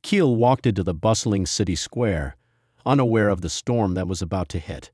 Keel walked into the bustling city square, unaware of the storm that was about to hit.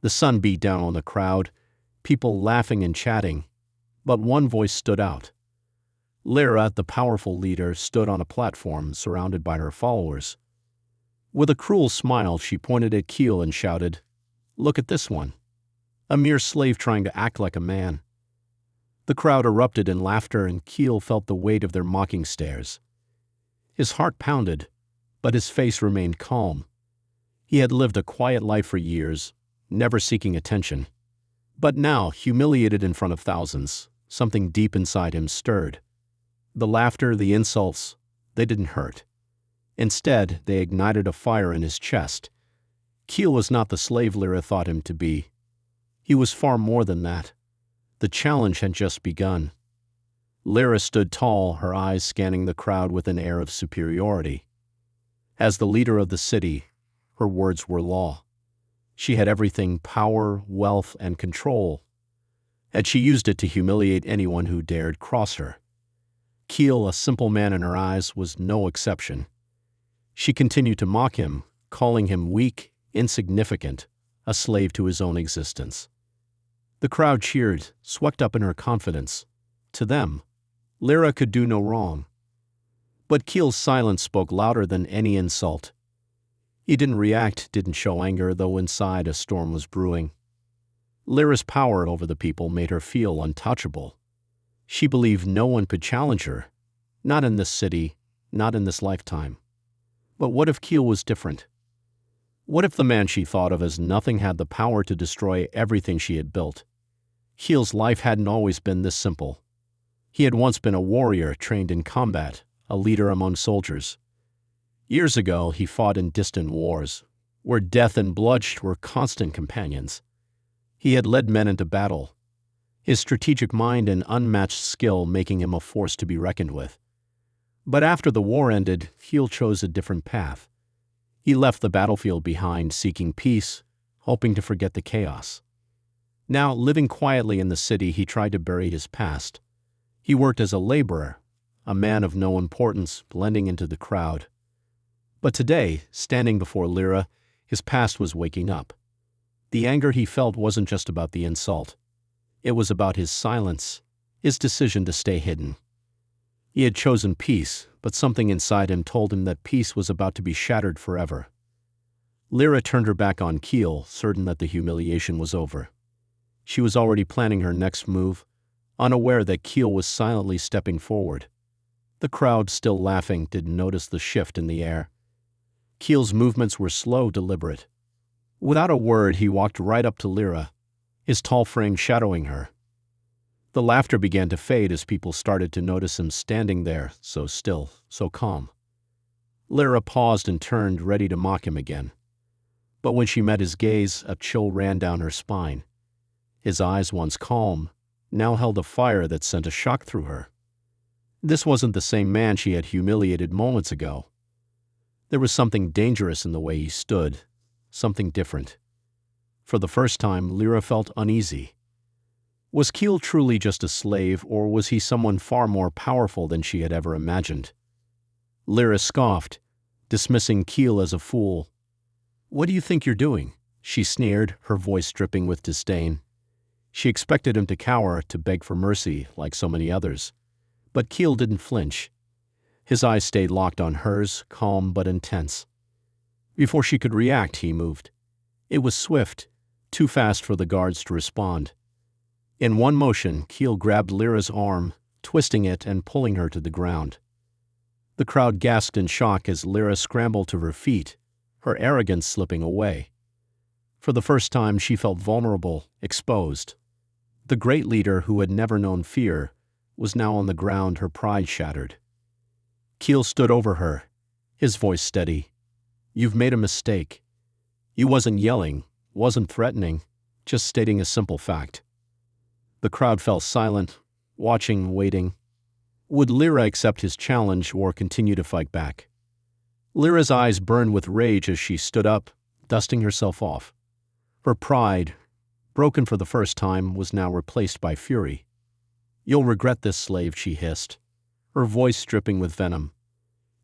The sun beat down on the crowd, people laughing and chatting, but one voice stood out. Lyra, the powerful leader, stood on a platform surrounded by her followers. With a cruel smile, she pointed at Keel and shouted, "Look at this one. A mere slave trying to act like a man." The crowd erupted in laughter, and Keel felt the weight of their mocking stares. His heart pounded, but his face remained calm. He had lived a quiet life for years, never seeking attention. But now, humiliated in front of thousands, something deep inside him stirred. The laughter, the insults, they didn't hurt. Instead, they ignited a fire in his chest. Keel was not the slave Lyra thought him to be. He was far more than that. The challenge had just begun. Lyra stood tall, her eyes scanning the crowd with an air of superiority. As the leader of the city, her words were law. She had everything: power, wealth, and control. And she used it to humiliate anyone who dared cross her. Keel, a simple man in her eyes, was no exception. She continued to mock him, calling him weak, insignificant, a slave to his own existence. The crowd cheered, swept up in her confidence. To them, Lyra could do no wrong. But Keel's silence spoke louder than any insult. He didn't react, didn't show anger, though inside a storm was brewing. Lyra's power over the people made her feel untouchable. She believed no one could challenge her, not in this city, not in this lifetime. But what if Keel was different? What if the man she thought of as nothing had the power to destroy everything she had built? Keel's life hadn't always been this simple. He had once been a warrior trained in combat, a leader among soldiers. Years ago, he fought in distant wars, where death and bloodshed were constant companions. He had led men into battle, his strategic mind and unmatched skill making him a force to be reckoned with. But after the war ended, Keel chose a different path. He left the battlefield behind, seeking peace, hoping to forget the chaos. Now, living quietly in the city, he tried to bury his past. He worked as a laborer, a man of no importance, blending into the crowd. But today, standing before Lyra, his past was waking up. The anger he felt wasn't just about the insult. It was about his silence, his decision to stay hidden. He had chosen peace, but something inside him told him that peace was about to be shattered forever. Lyra turned her back on Keel, certain that the humiliation was over. She was already planning her next move, unaware that Keel was silently stepping forward. The crowd, still laughing, didn't notice the shift in the air. Keel's movements were slow, deliberate. Without a word, he walked right up to Lyra, his tall frame shadowing her. The laughter began to fade as people started to notice him standing there, so still, so calm. Lyra paused and turned, ready to mock him again. But when she met his gaze, a chill ran down her spine. His eyes, once calm, now held a fire that sent a shock through her. This wasn't the same man she had humiliated moments ago. There was something dangerous in the way he stood, something different. For the first time, Lyra felt uneasy. Was Keel truly just a slave, or was he someone far more powerful than she had ever imagined? Lyra scoffed, dismissing Keel as a fool. "What do you think you're doing?" she sneered, her voice dripping with disdain. She expected him to cower, to beg for mercy, like so many others. But Keel didn't flinch. His eyes stayed locked on hers, calm but intense. Before she could react, he moved. It was swift, too fast for the guards to respond. In one motion, Keel grabbed Lyra's arm, twisting it and pulling her to the ground. The crowd gasped in shock as Lyra scrambled to her feet, her arrogance slipping away. For the first time, she felt vulnerable, exposed. The great leader, who had never known fear, was now on the ground, her pride shattered. Keel stood over her, his voice steady. "You've made a mistake." He wasn't yelling, wasn't threatening, just stating a simple fact. The crowd fell silent, watching, waiting. Would Lyra accept his challenge or continue to fight back? Lyra's eyes burned with rage as she stood up, dusting herself off. Her pride, broken for the first time, was now replaced by fury. "You'll regret this, slave," she hissed, her voice dripping with venom.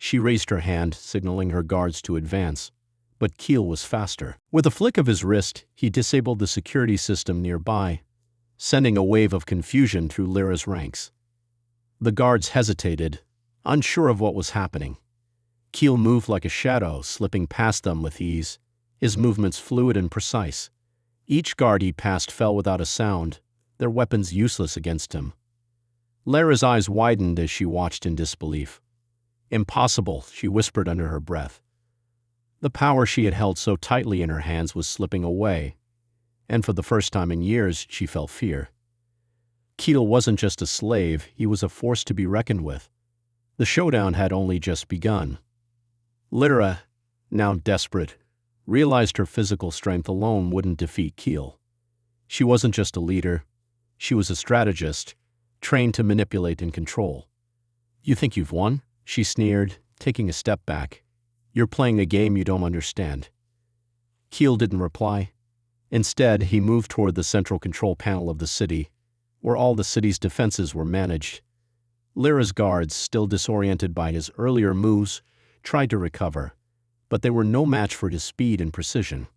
She raised her hand, signaling her guards to advance, but Keel was faster. With a flick of his wrist, he disabled the security system nearby, sending a wave of confusion through Lyra's ranks. The guards hesitated, unsure of what was happening. Keel moved like a shadow, slipping past them with ease, his movements fluid and precise. Each guard he passed fell without a sound, their weapons useless against him. Lyra's eyes widened as she watched in disbelief. "Impossible," she whispered under her breath. The power she had held so tightly in her hands was slipping away, and for the first time in years she felt fear. Keel wasn't just a slave, he was a force to be reckoned with. The showdown had only just begun. Lyra, now desperate, realized her physical strength alone wouldn't defeat Keel. She wasn't just a leader, she was a strategist, trained to manipulate and control. "You think you've won?" she sneered, taking a step back. "You're playing a game you don't understand." Keel didn't reply. Instead, he moved toward the central control panel of the city, where all the city's defenses were managed. Lyra's guards, still disoriented by his earlier moves, tried to recover, but they were no match for his speed and precision.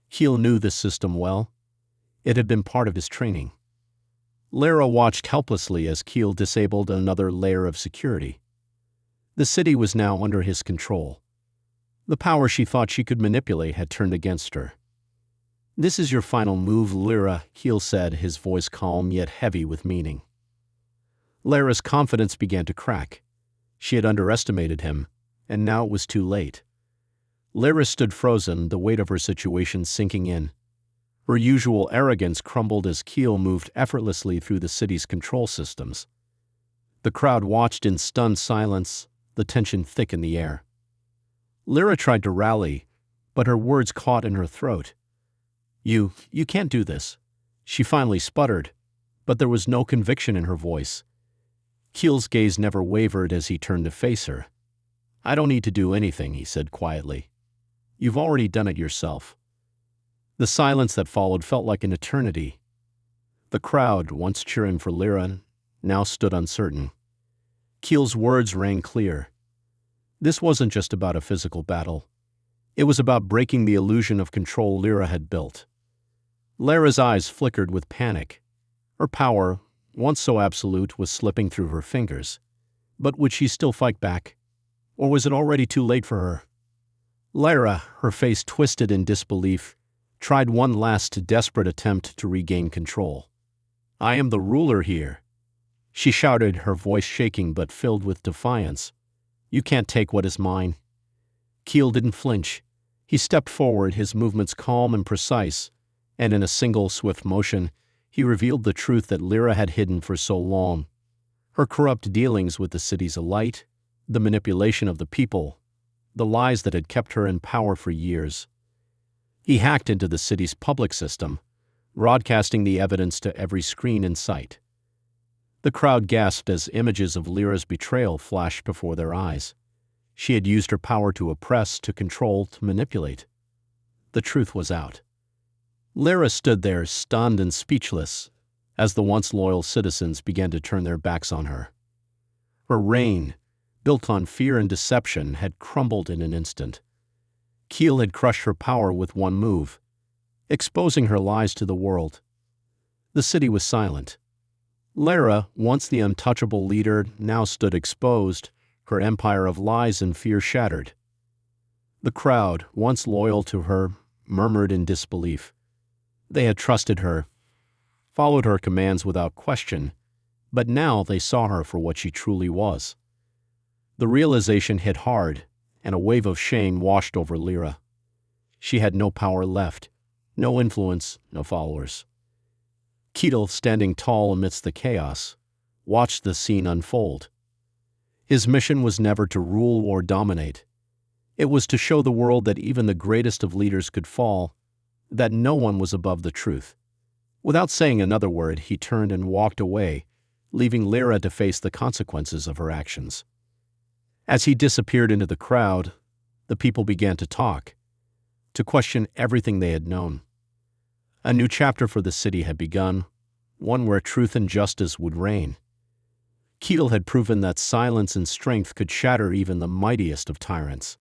Keel knew this system well. It had been part of his training. Lyra watched helplessly as Keel disabled another layer of security. The city was now under his control. The power she thought she could manipulate had turned against her. "This is your final move, Lyra," Keel said, his voice calm yet heavy with meaning. Lyra's confidence began to crack. She had underestimated him, and now it was too late. Lyra stood frozen, the weight of her situation sinking in. Her usual arrogance crumbled as Keel moved effortlessly through the city's control systems. The crowd watched in stunned silence, the tension thick in the air. Lyra tried to rally, but her words caught in her throat. You can't do this," she finally sputtered, but there was no conviction in her voice. Keel's gaze never wavered as he turned to face her. "I don't need to do anything," he said quietly. "You've already done it yourself." The silence that followed felt like an eternity. The crowd, once cheering for Lyra, now stood uncertain. Keel's words rang clear. This wasn't just about a physical battle. It was about breaking the illusion of control Lyra had built. Lyra's eyes flickered with panic. Her power, once so absolute, was slipping through her fingers. But would she still fight back? Or was it already too late for her? Lyra, her face twisted in disbelief, tried one last desperate attempt to regain control. "I am the ruler here," she shouted, her voice shaking but filled with defiance. "You can't take what is mine." Keel didn't flinch. He stepped forward, his movements calm and precise, and in a single swift motion, he revealed the truth that Lyra had hidden for so long. Her corrupt dealings with the city's elite, the manipulation of the people, the lies that had kept her in power for years. He hacked into the city's public system, broadcasting the evidence to every screen in sight. The crowd gasped as images of Lyra's betrayal flashed before their eyes. She had used her power to oppress, to control, to manipulate. The truth was out. Lyra stood there, stunned and speechless, as the once loyal citizens began to turn their backs on her. Her reign, built on fear and deception, had crumbled in an instant. Keel had crushed her power with one move, exposing her lies to the world. The city was silent. Lyra, once the untouchable leader, now stood exposed, her empire of lies and fear shattered. The crowd, once loyal to her, murmured in disbelief. They had trusted her, followed her commands without question, but now they saw her for what she truly was. The realization hit hard, and a wave of shame washed over Lyra. She had no power left, no influence, no followers. Keel, standing tall amidst the chaos, watched the scene unfold. His mission was never to rule or dominate. It was to show the world that even the greatest of leaders could fall, that no one was above the truth. Without saying another word, he turned and walked away, leaving Lyra to face the consequences of her actions. As he disappeared into the crowd, the people began to talk, to question everything they had known. A new chapter for the city had begun, one where truth and justice would reign. Keel had proven that silence and strength could shatter even the mightiest of tyrants.